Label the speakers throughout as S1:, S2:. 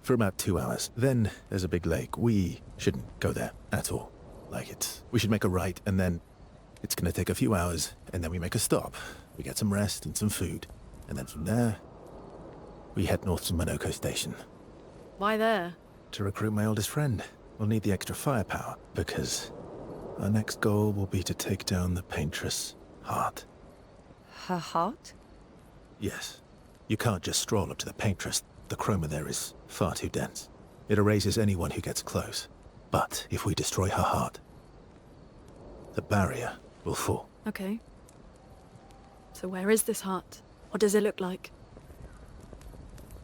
S1: for about 2 hours. Then there's a big lake. We shouldn't go there at all. We should make a right, and then it's gonna take a few hours, and then we make a stop. We get some rest and some food, and then from there, we head north to Monoko Station.
S2: Why there?
S1: To recruit my oldest friend. We'll need the extra firepower, because our next goal will be to take down the Paintress' heart.
S2: Her heart?
S1: Yes. You can't just stroll up to the Paintress. The chroma there is far too dense. It erases anyone who gets close. But if we destroy her heart, the barrier will fall.
S2: Okay. So where is this heart? What does it look like?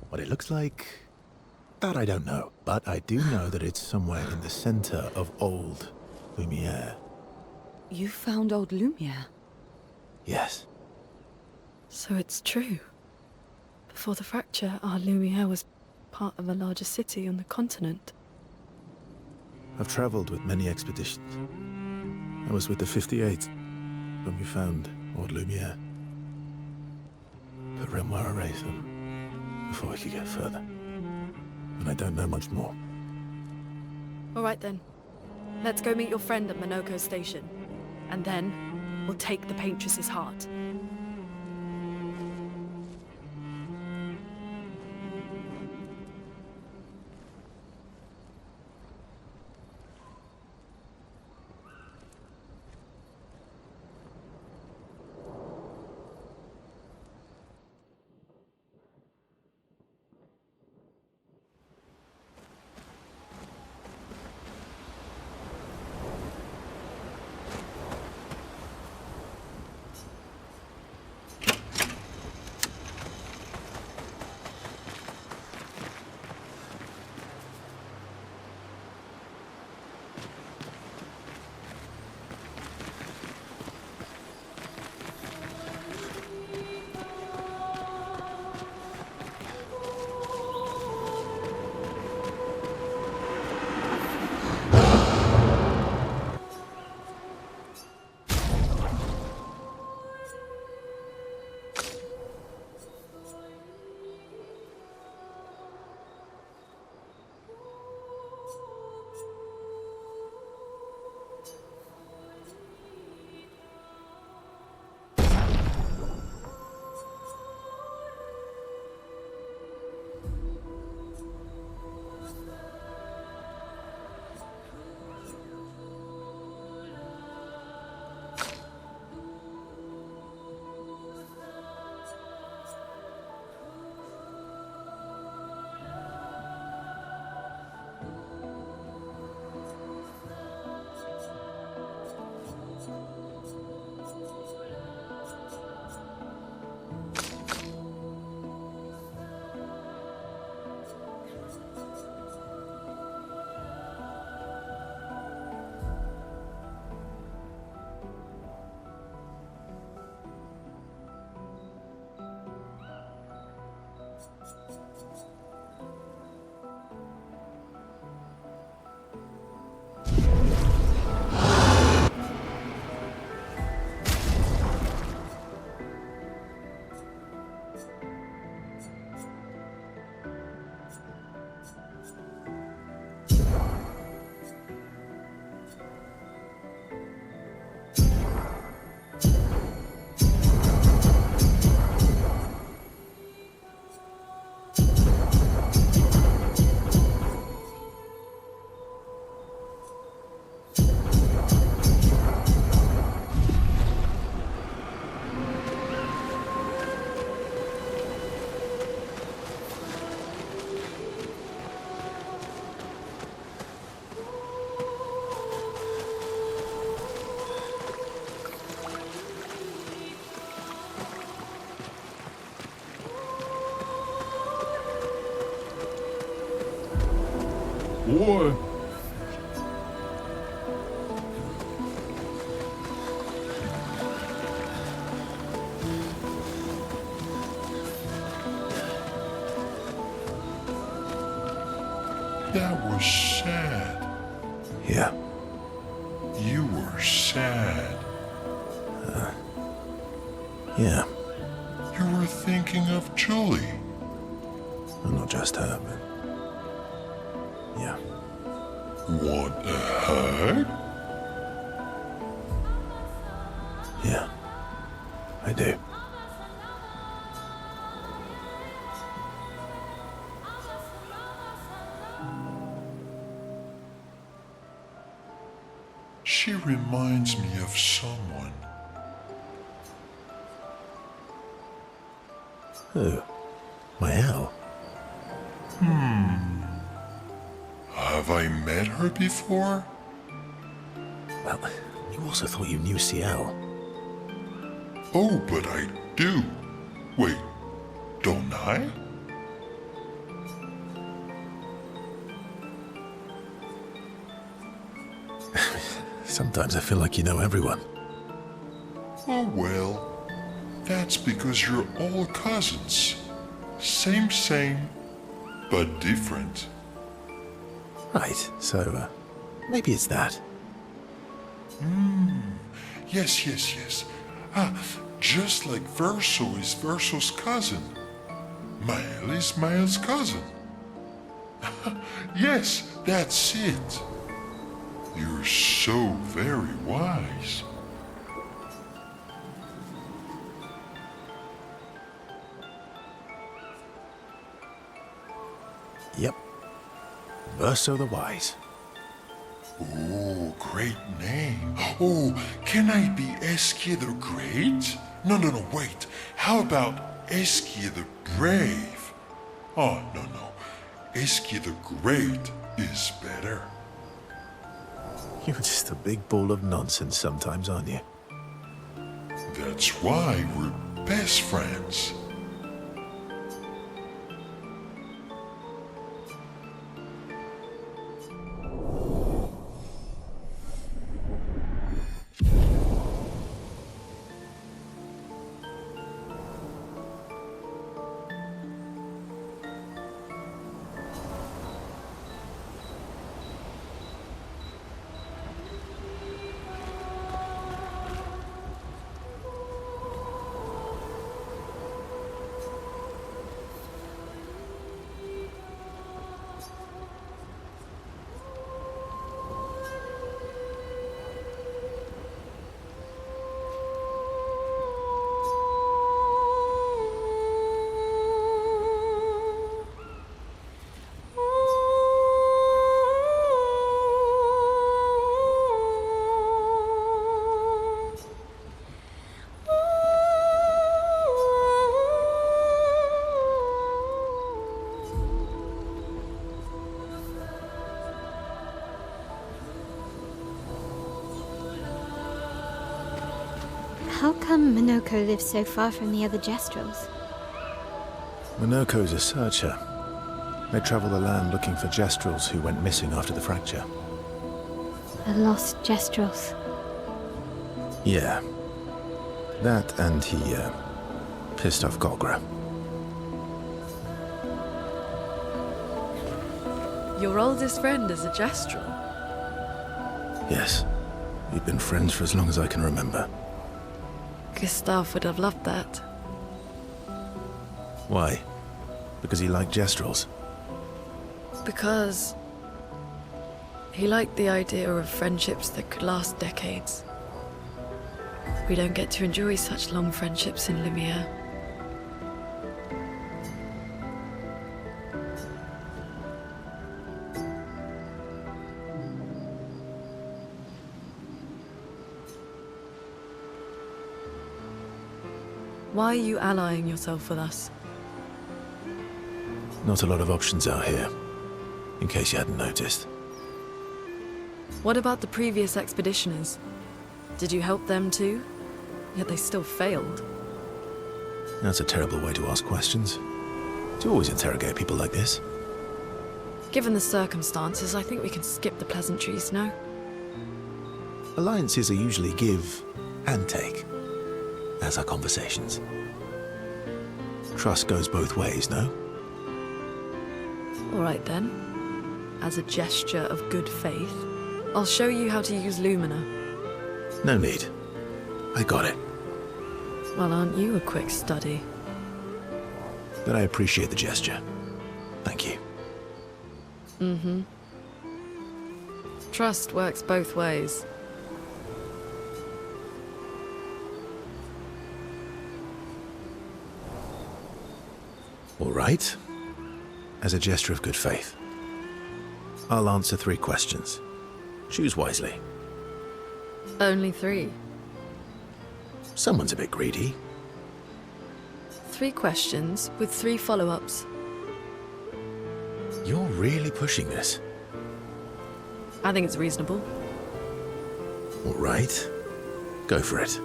S1: What it looks like, that I don't know. But I do know that it's somewhere in the center of old Lumiere.
S2: You found old Lumiere?
S1: Yes.
S2: So it's true. Before the fracture, our Lumiere was part of a larger city on the continent.
S1: I've traveled with many expeditions. I was with the 58th when we found old Lumiere. But Renoir erased them before we could get further. And I don't know much more.
S2: All right then. Let's go meet your friend at Monoko Station. And then, we'll take the Paintress's heart.
S3: Boy. That was sad.
S1: Yeah.
S3: You were sad.
S1: Yeah.
S3: You were thinking of Julie.
S1: Well, not just her, but Yeah.
S3: Want a hug?
S1: Yeah. I do.
S3: She reminds me of someone.
S1: Who? My Al?
S3: Have I met her before?
S1: Well, you also thought you knew CL.
S3: Oh, but I do. Wait, don't I?
S1: Sometimes I feel like you know everyone.
S3: Oh well, that's because you're all cousins. Same, but different.
S1: Right, so, maybe it's that.
S3: Yes. Just like Verso is Verso's cousin. Mael is Mael's cousin. Yes, that's it. You're so very wise.
S1: Yep. Verso the Wise.
S3: Oh, great name. Oh, can I be Eskia the Great? No, wait. How about Eskia the Brave? Oh, no. Eskia the Great is better.
S1: You're just a big ball of nonsense sometimes, aren't you?
S3: That's why we're best friends.
S4: How come Minoko lives so far from the other Jestrels?
S1: Minoko's a searcher. They travel the land looking for Jestrels who went missing after the fracture.
S4: The lost Jestrels.
S1: Yeah. That and he, pissed off Golgra.
S2: Your oldest friend is a Jestrel.
S1: Yes. We've been friends for as long as I can remember.
S2: Gustav would have loved that.
S1: Why? Because he liked Jestrels?
S2: Because he liked the idea of friendships that could last decades. We don't get to enjoy such long friendships in Lumiere. Why are you allying yourself with us?
S1: Not a lot of options out here, in case you hadn't noticed.
S2: What about the previous expeditioners? Did you help them too? Yet they still failed.
S1: That's a terrible way to ask questions. Do you always interrogate people like this?
S2: Given the circumstances, I think we can skip the pleasantries, no?
S1: Alliances are usually give and take, as are conversations. Trust goes both ways, no?
S2: All right then. As a gesture of good faith, I'll show you how to use Lumina.
S1: No need. I got it.
S2: Well, aren't you a quick study?
S1: But I appreciate the gesture. Thank you.
S2: Trust works both ways.
S1: All right. As a gesture of good faith, I'll answer 3 questions. Choose wisely.
S2: Only 3.
S1: Someone's a bit greedy.
S2: 3 questions with 3 follow-ups.
S1: You're really pushing this.
S2: I think it's reasonable.
S1: All right. Go for it.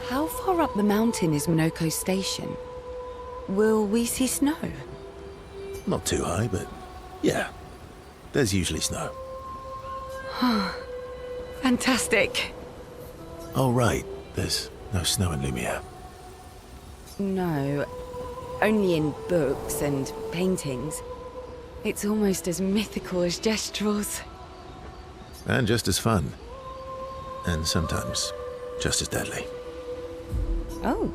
S5: How far up the mountain is Minoko Station? Will we see snow?
S1: Not too high, but yeah. There's usually snow.
S5: Fantastic.
S1: Oh, right. There's no snow in Lumiere.
S5: No, only in books and paintings. It's almost as mythical as Gestrels.
S1: And just as fun. And sometimes just as deadly.
S5: Oh.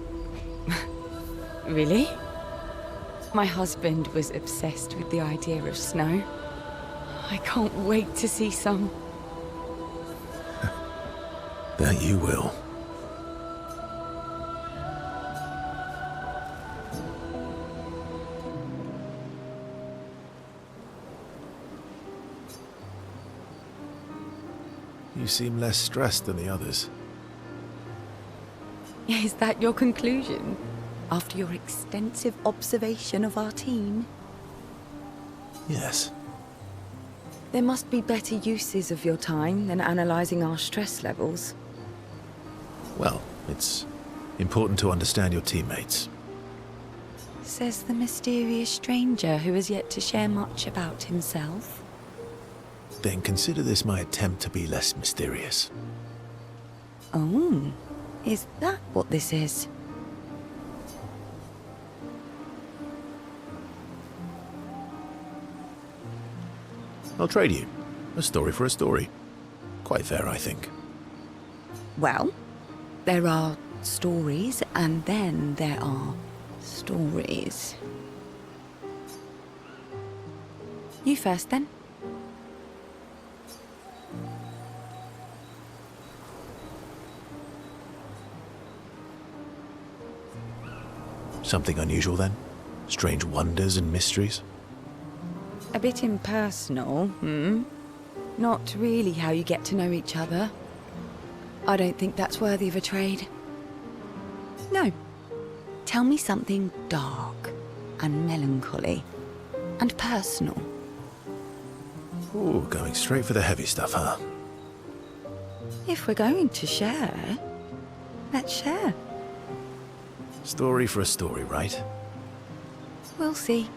S5: Really? My husband was obsessed with the idea of snow. I can't wait to see some.
S1: That you will. You seem less stressed than the others.
S5: Is that your conclusion? After your extensive observation of our team?
S1: Yes.
S5: There must be better uses of your time than analysing our stress levels.
S1: Well, it's important to understand your teammates.
S5: Says the mysterious stranger who has yet to share much about himself.
S1: Then consider this my attempt to be less mysterious.
S5: Oh, is that what this is?
S1: I'll trade you. A story for a story. Quite fair, I think.
S5: Well, there are stories, and then there are stories. You first, then.
S1: Something unusual, then? Strange wonders and mysteries?
S5: A bit impersonal, Not really how you get to know each other. I don't think that's worthy of a trade. No. Tell me something dark and melancholy and personal.
S1: Ooh, going straight for the heavy stuff, huh?
S5: If we're going to share, let's share.
S1: Story for a story, right?
S5: We'll see.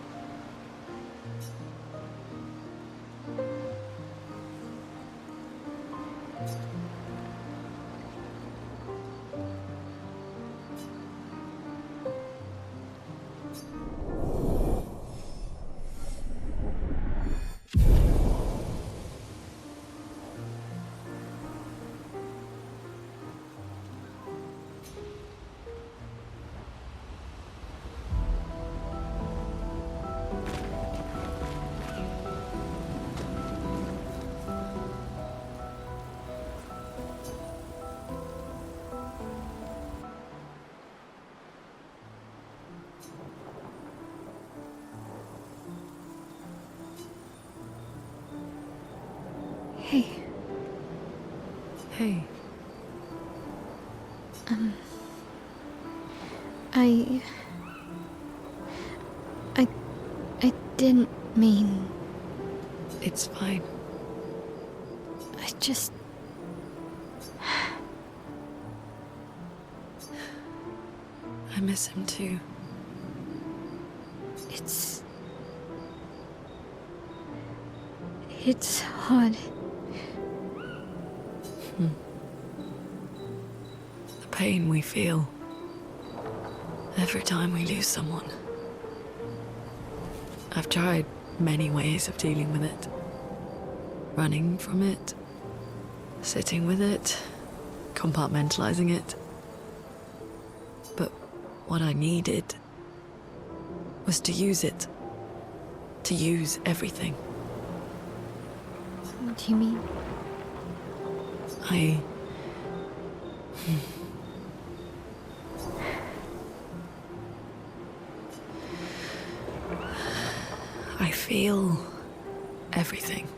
S4: Hey,
S2: Hey,
S4: I didn't mean...
S2: it's fine.
S4: I just...
S2: I miss him too.
S4: It's hard.
S2: The pain we feel every time we lose someone. I've tried many ways of dealing with it. Running from it, sitting with it, compartmentalizing it. But what I needed was to use it. To use everything.
S4: What do you mean?
S2: I feel everything.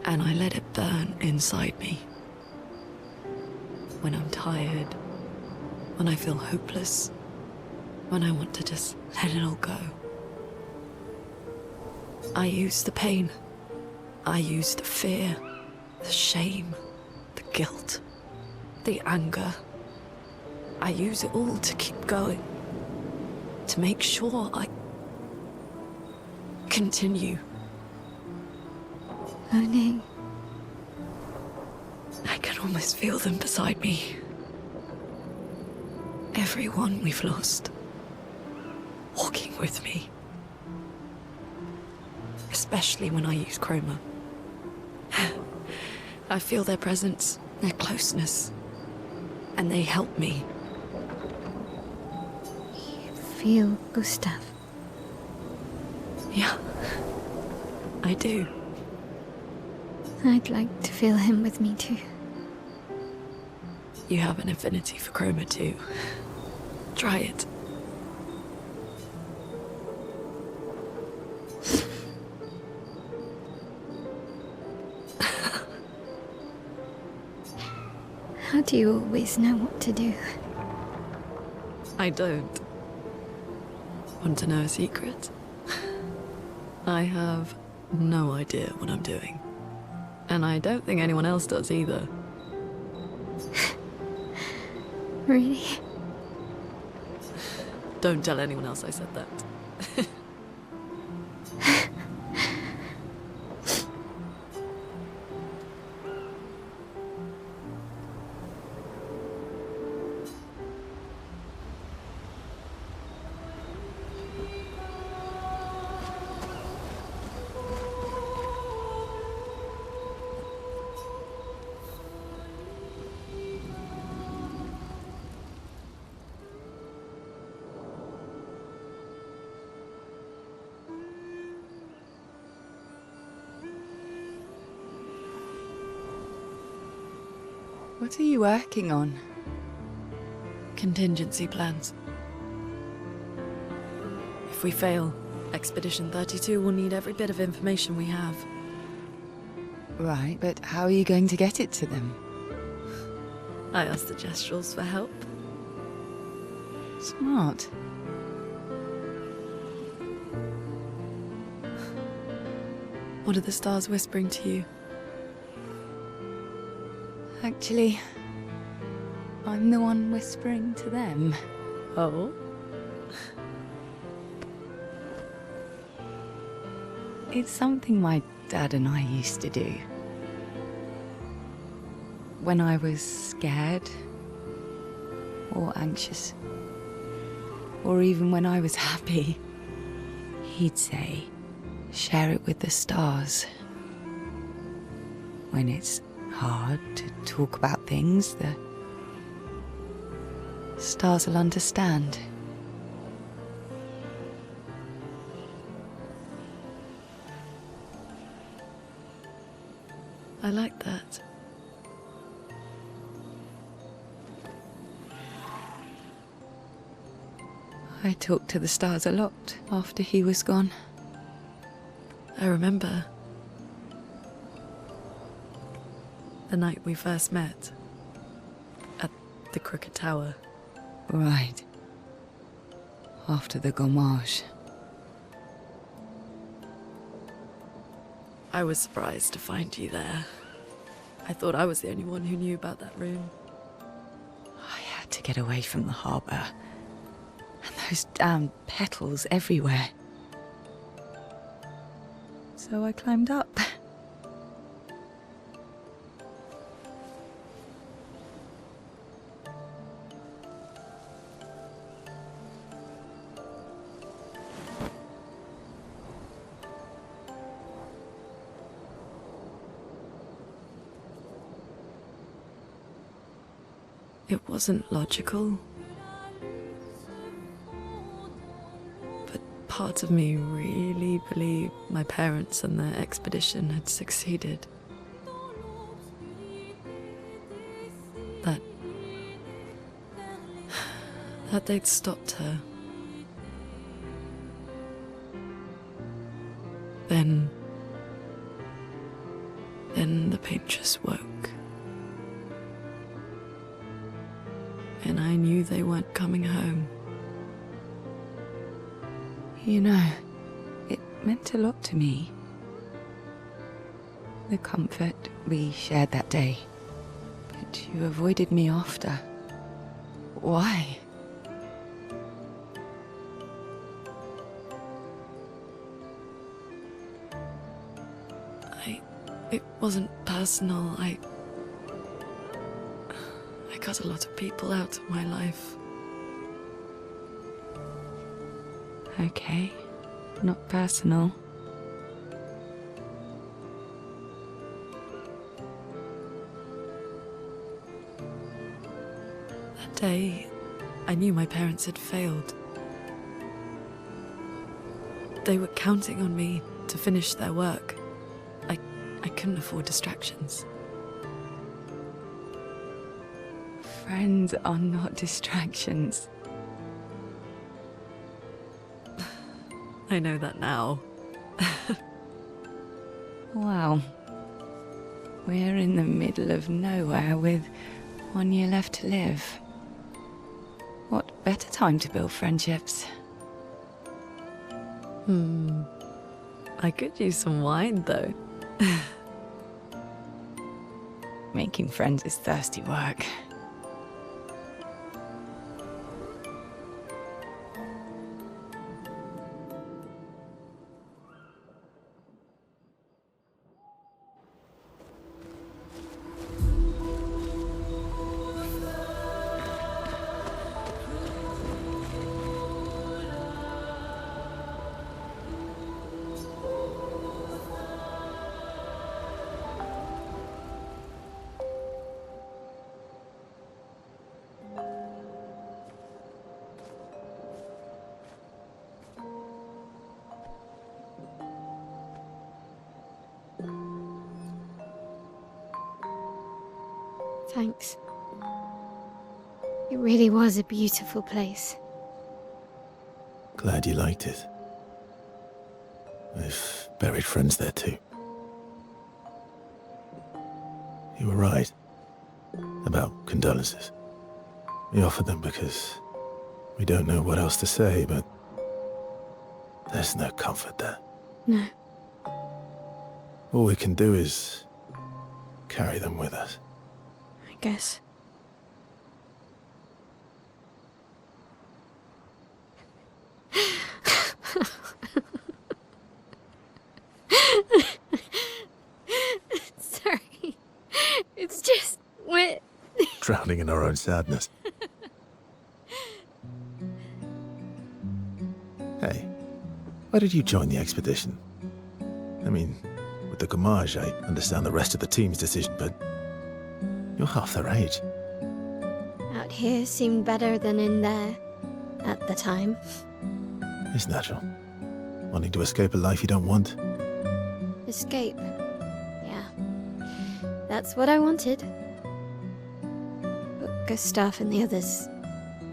S2: And I let it burn inside me. When I'm tired, when I feel hopeless, when I want to just let it all go. I use the pain. I use the fear, the shame, the guilt, the anger. I use it all to keep going. To make sure I continue.
S4: Oh no.
S2: I can almost feel them beside me. Everyone we've lost. Walking with me. Especially when I use chroma. I feel their presence, their closeness. And they help me.
S4: You feel Gustav?
S2: Yeah. I do.
S4: I'd like to feel him with me too.
S2: You have an affinity for chroma too. Try it.
S4: How do you always know what to do?
S2: I don't. Want to know a secret? I have no idea what I'm doing. And I don't think anyone else does either.
S4: Really?
S2: Don't tell anyone else I said that.
S5: What are you working on?
S2: Contingency plans. If we fail, Expedition 32 will need every bit of information we have.
S5: Right, but how are you going to get it to them?
S2: I asked the Gestrals for help.
S5: Smart.
S2: What are the stars whispering to you?
S5: Actually, I'm the one whispering to them.
S2: Oh?
S5: It's something my dad and I used to do. When I was scared, or anxious, or even when I was happy, he'd say, share it with the stars. When it's hard to talk about things, the stars will understand.
S2: I like that.
S5: I talked to the stars a lot after he was gone.
S2: I remember the night we first met at the Crooked Tower.
S5: Right. After the gommage.
S2: I was surprised to find you there. I thought I was the only one who knew about that room.
S5: I had to get away from the harbour. And those damn petals everywhere. So I climbed up.
S2: It wasn't logical. But part of me really believed my parents and their expedition had succeeded. That they'd stopped her. Then the paintress woke. And I knew they weren't coming home.
S5: You know, it meant a lot to me. The comfort we shared that day. But you avoided me after. Why?
S2: It wasn't personal. I cut a lot of people out of my life.
S5: Okay, not personal.
S2: That day, I knew my parents had failed. They were counting on me to finish their work. I couldn't afford distractions.
S5: Friends are not distractions.
S2: I know that now.
S5: Wow. We're in the middle of nowhere with 1 year left to live. What better time to build friendships?
S2: I could use some wine, though.
S5: Making friends is thirsty work.
S4: Thanks. It really was a beautiful place.
S1: Glad you liked it. I've buried friends there too. You were right about condolences. We offered them because we don't know what else to say, but there's no comfort there.
S4: No.
S1: All we can do is carry them with us.
S4: I guess. Sorry. It's just wet.
S1: Drowning in our own sadness. Hey, why did you join the expedition? I mean, with the Gamage, I understand the rest of the team's decision, but you're half their age.
S4: Out here seemed better than in there. At the time.
S1: It's natural. Wanting to escape a life you don't want.
S4: Escape. Yeah. That's what I wanted. But Gustav and the others,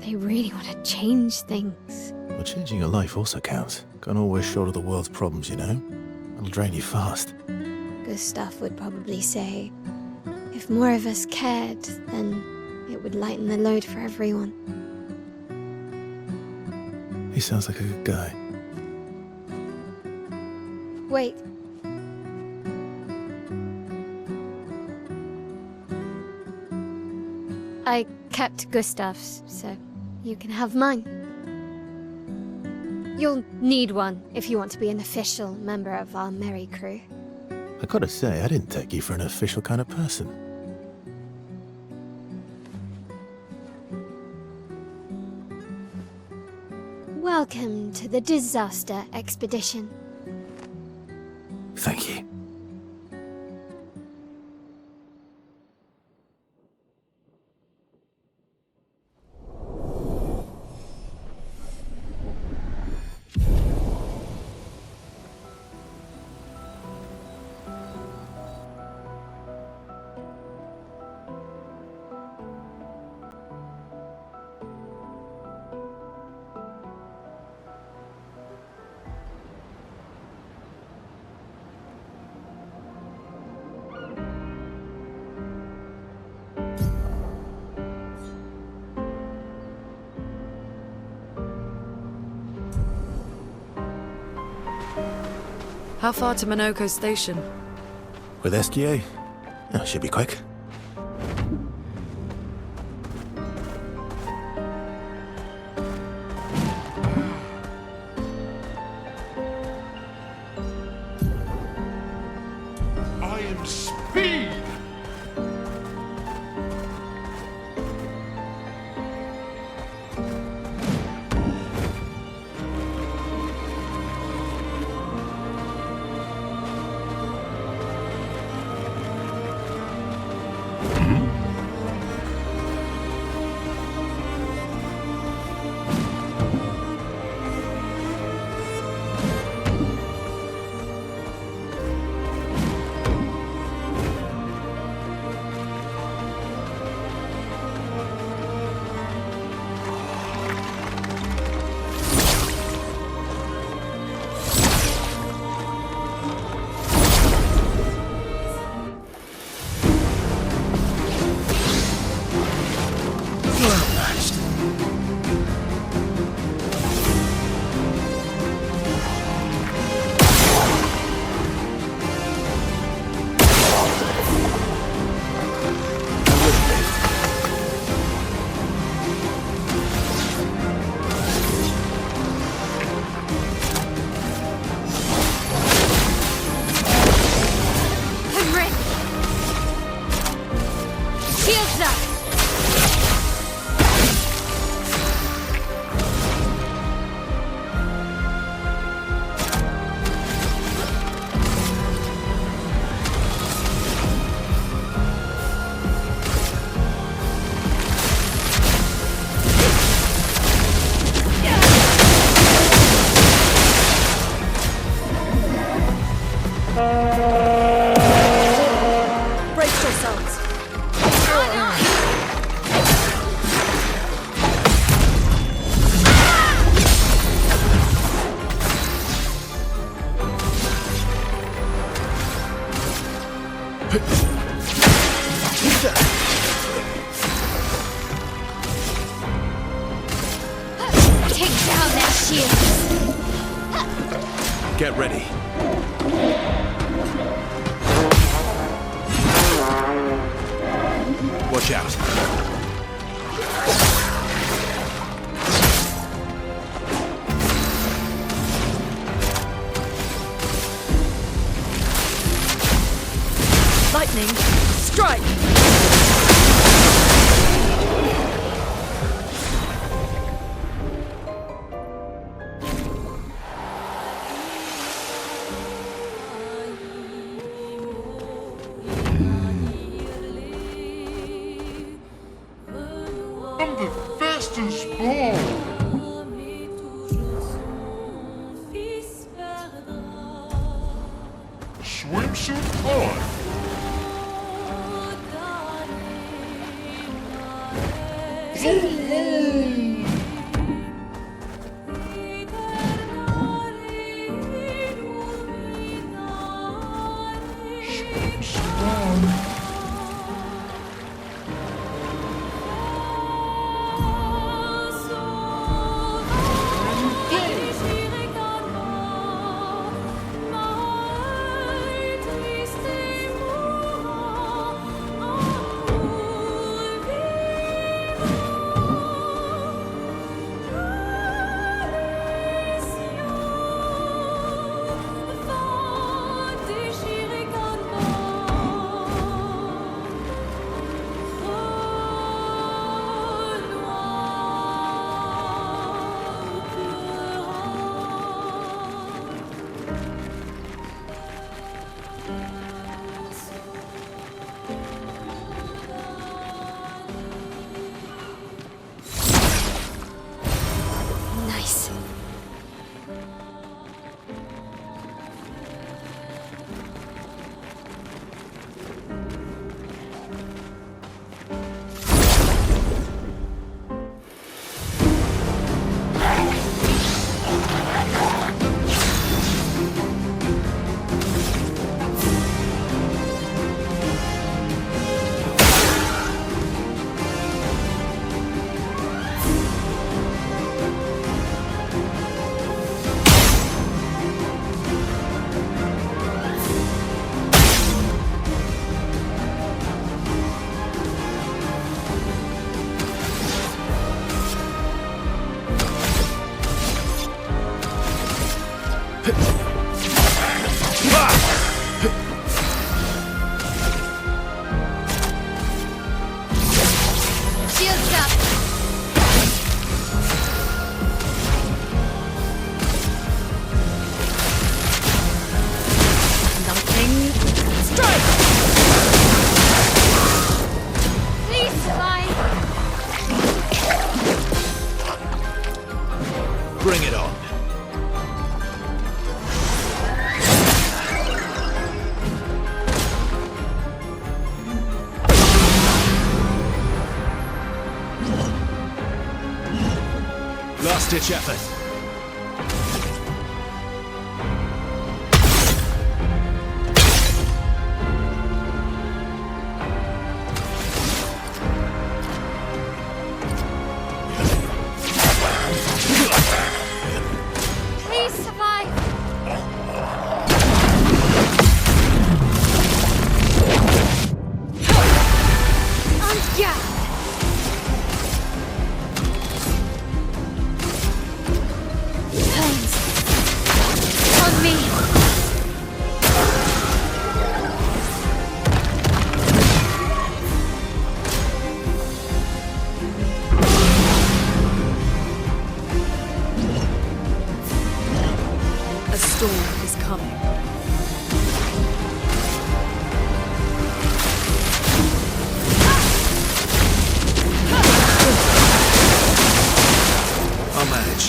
S4: they really want to change things.
S1: But changing your life also counts. Can't always shoulder the world's problems, you know? It'll drain you fast.
S4: Gustav would probably say, if more of us cared, then it would lighten the load for everyone.
S1: He sounds like a good guy.
S4: Wait. I kept Gustav's, so you can have mine. You'll need one if you want to be an official member of our merry crew.
S1: I gotta say, I didn't take you for an official kind of person.
S4: Welcome to the disaster expedition.
S1: Thank you.
S2: How far to Minoko Station?
S1: With SGA? Oh, should be quick.
S3: I am speed!
S2: Brace yourselves.
S4: Take down their shields!
S1: Get ready. Watch out.
S2: Lightning, strike!
S3: I'm the fastest ball! Swimsuit on! Swimsuit on!
S4: Shields up!
S2: Lightning strike!
S4: Please survive!
S1: Bring it on. Last-ditch effort.
S4: Please survive! Ungassed! Hands on me!
S2: A storm is coming.
S1: I'll manage.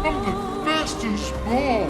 S3: I'm the fastest ball.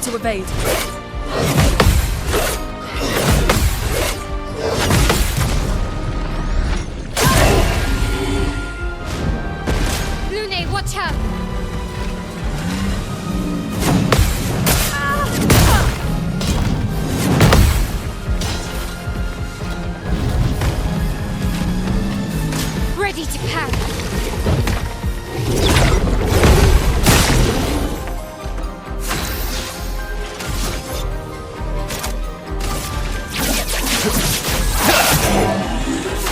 S2: to evade.
S4: Lune, watch out! Ready to parry.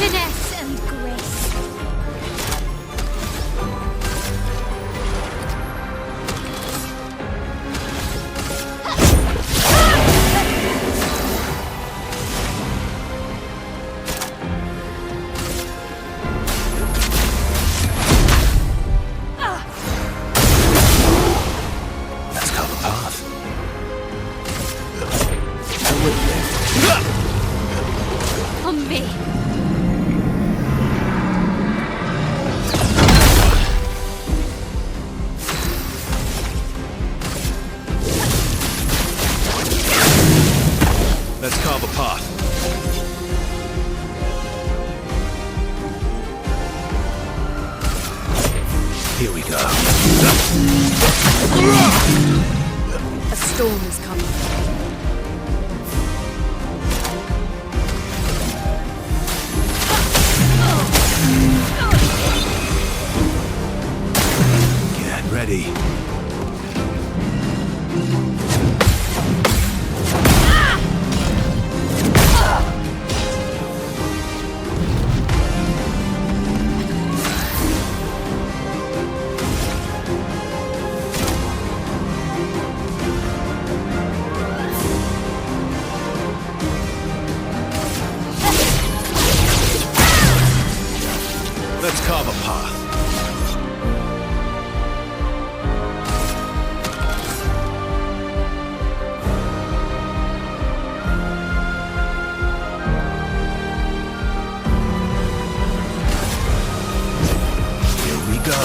S4: Finesse and grace.
S1: Let's carve a path.
S4: On me.
S1: Let's carve a path. Here we go.
S2: A storm is coming.
S1: Get ready. Let's carve a path. Here we go.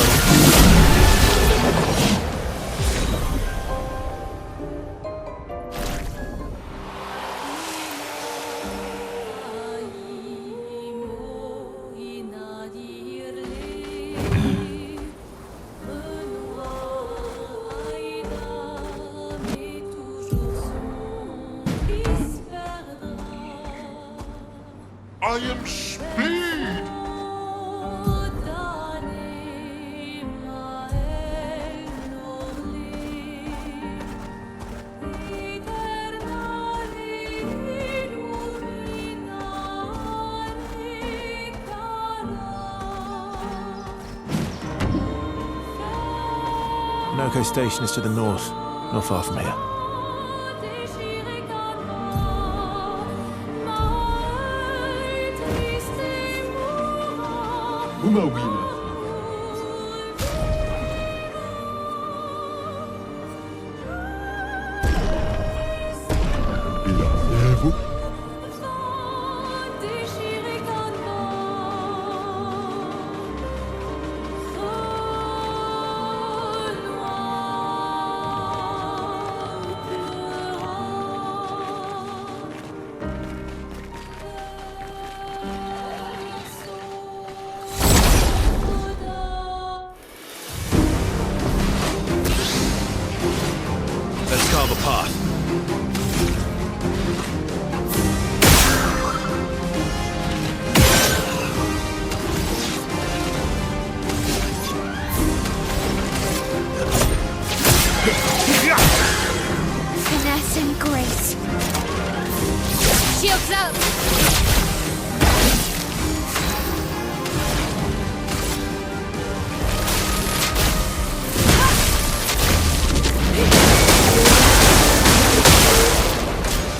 S3: I am speed.
S1: Noko Station is to the north, not far from here. Let's carve a path.
S4: Finesse and grace. Shields up!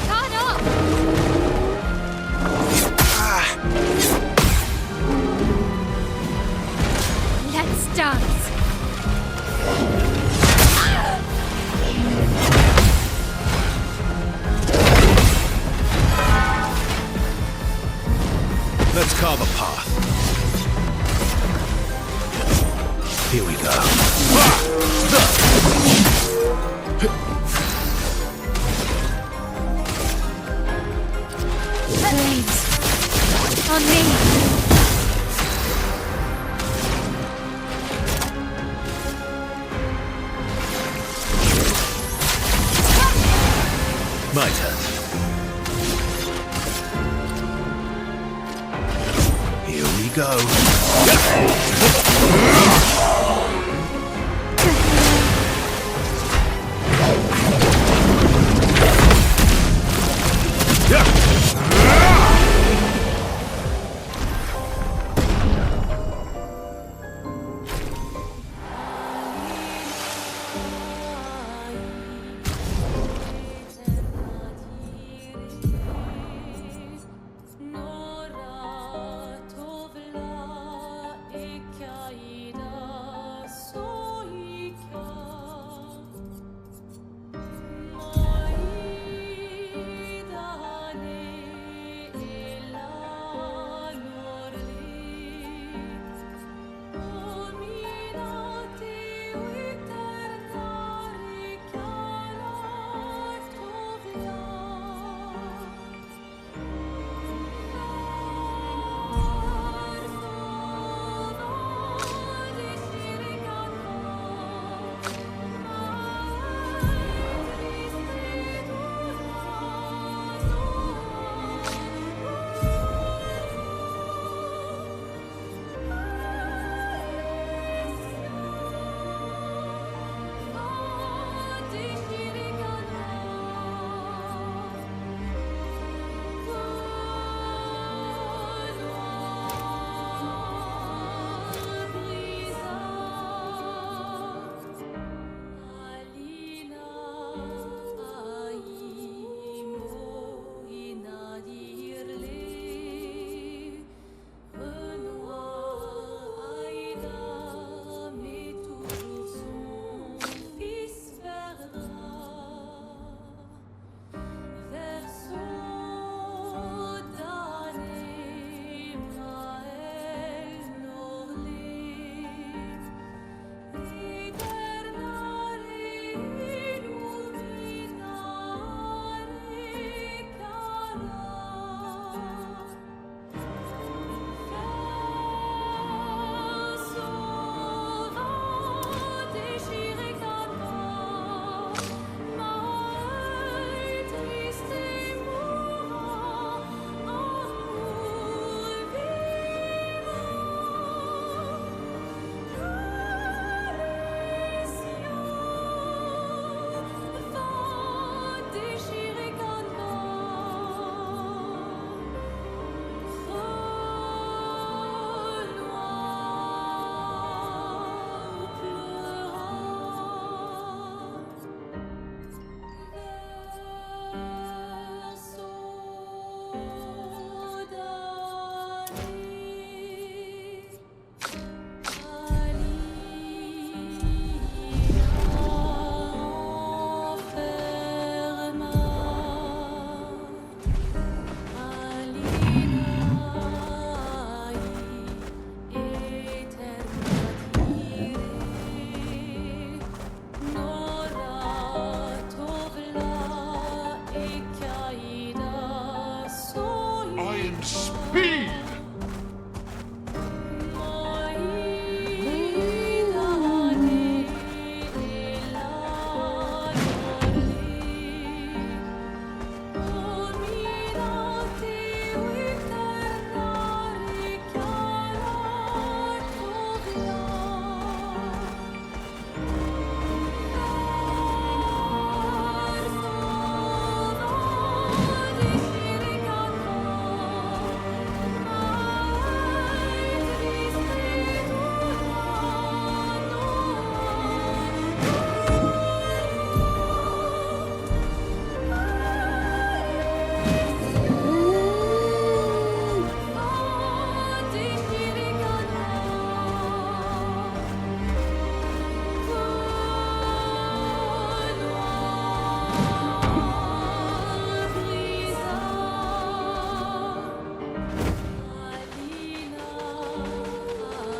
S4: Caught up! Let's dance!
S1: Let's carve a path. Here we go.
S4: flames. On me.
S1: My turn. Here we go.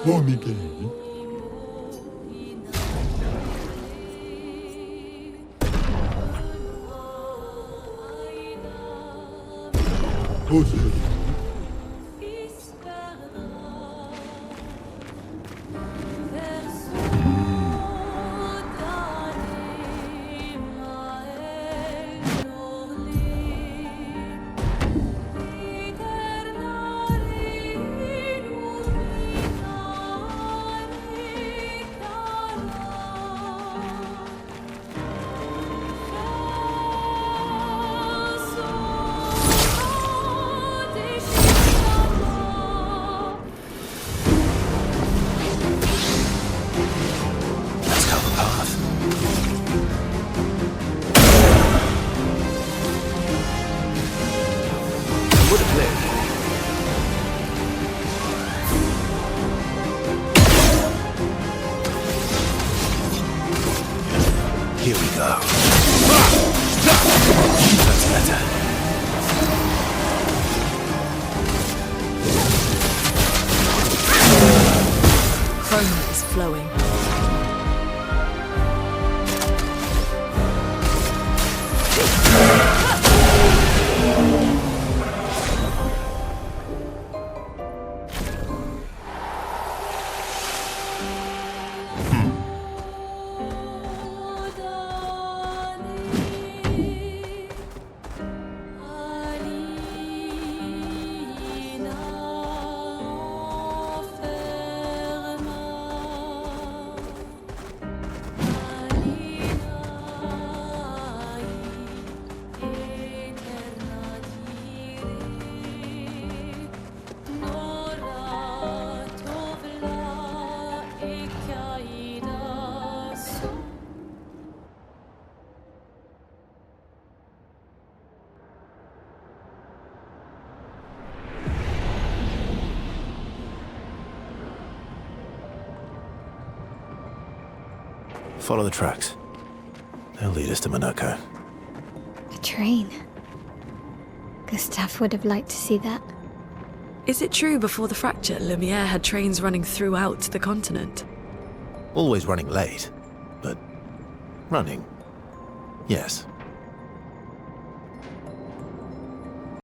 S3: Omigay.
S1: Let's cover path. Would have lived. Here we go. That's better.
S2: Chroma is flowing.
S1: Follow the tracks. They'll lead us to Monaco.
S4: A train. Gustav would have liked to see that.
S2: Is it true before the fracture, Lumiere had trains running throughout the continent?
S1: Always running late, but running. Yes.